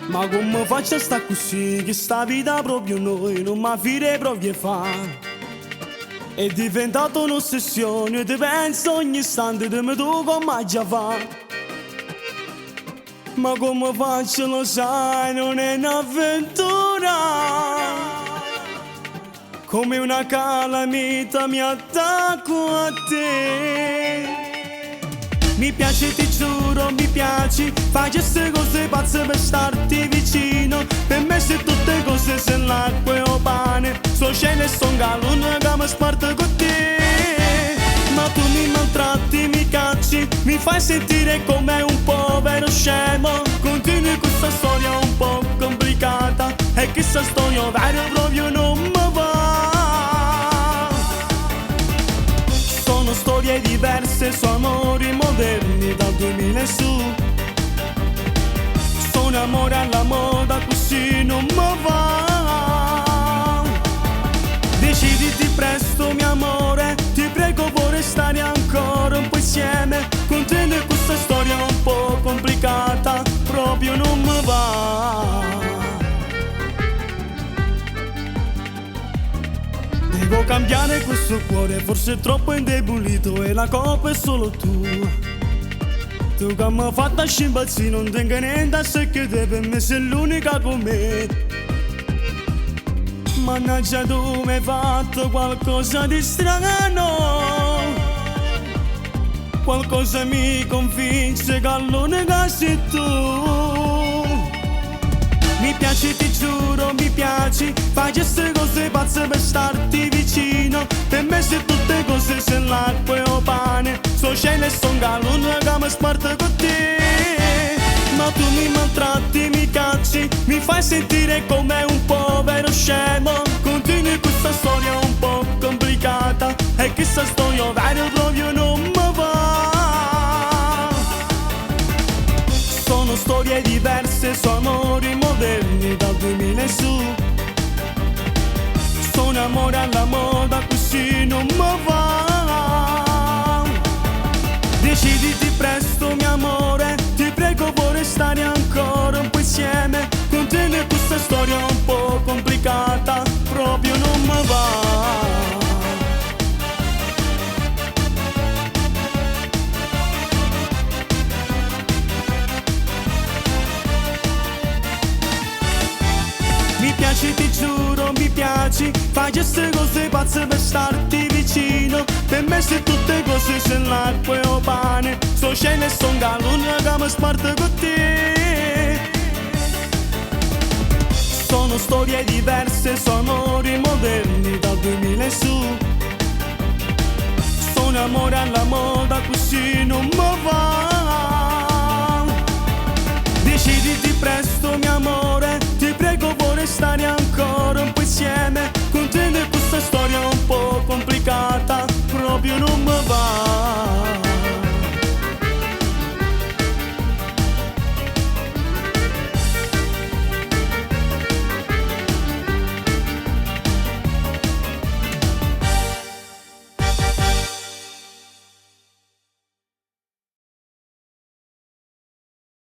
Ma come faccio a sta così? Che sta vita proprio noi non mi fide proprio fa. È diventata un'ossessione, ti penso ogni istante, te mi tu come già fa. Ma come faccio lo sai, non è un'avventura. Come una calamita mi attacco a te. Mi piace, ti giuro, mi piaci. Fai queste cose pazze per starti vicino. Per me se tutte cose se l'acqua e o pane. So cielo e son galone che mi sparte con te. Ma tu mi maltratti, mi cacci. Mi fai sentire come un povero scemo. Continui questa storia un po' complicata. E questa storia vera proprio non mi va. Sono storie diverse, sono amori moderni dal 2000 su. Sono amore alla moda, così non mi va. Deciditi presto, mio amore, ti prego vorrei stare ancora un po' insieme. Con te questa storia un po' complicata, proprio non mi va. Devo cambiare questo cuore, forse è troppo indebolito e la colpa è solo tua. Tu che mi hai fatto scimpazzire, non tengo niente a sé che te, per me sei l'unica con me. Mannaggia, tu mi hai fatto qualcosa di strano. Qualcosa mi convince che l'unica sei tu. Mi piaci, ti giuro, mi piaci. Fai queste cose pazze per starti vicino. Per me se tutte cose se l'acqua e o pane. So cielo e son galone che mi sparte con te. Ma tu mi maltratti, mi cacci. Mi fai sentire come un povero scemo. Continui questa storia un po' complicata. E questa storia vera proprio non mi va. Sono storie diverse, sono amori moderni dal 2000 su. Sono amore alla moda, così non mi va. Deciditi presto, mio amore, ti prego vorrei stare ancora un po' insieme. Con te questa storia un po' complicata, proprio non mi va. Mi piaci, ti giuro, mi piaci. Fai queste cose pazze per starti vicino. Per me se tutte cose se l'acqua e o pane. So cielo e son galone che mi sparte con te. Sono storie diverse, sono amori moderni dal 2000 su. Sono amore alla moda, così non mi va.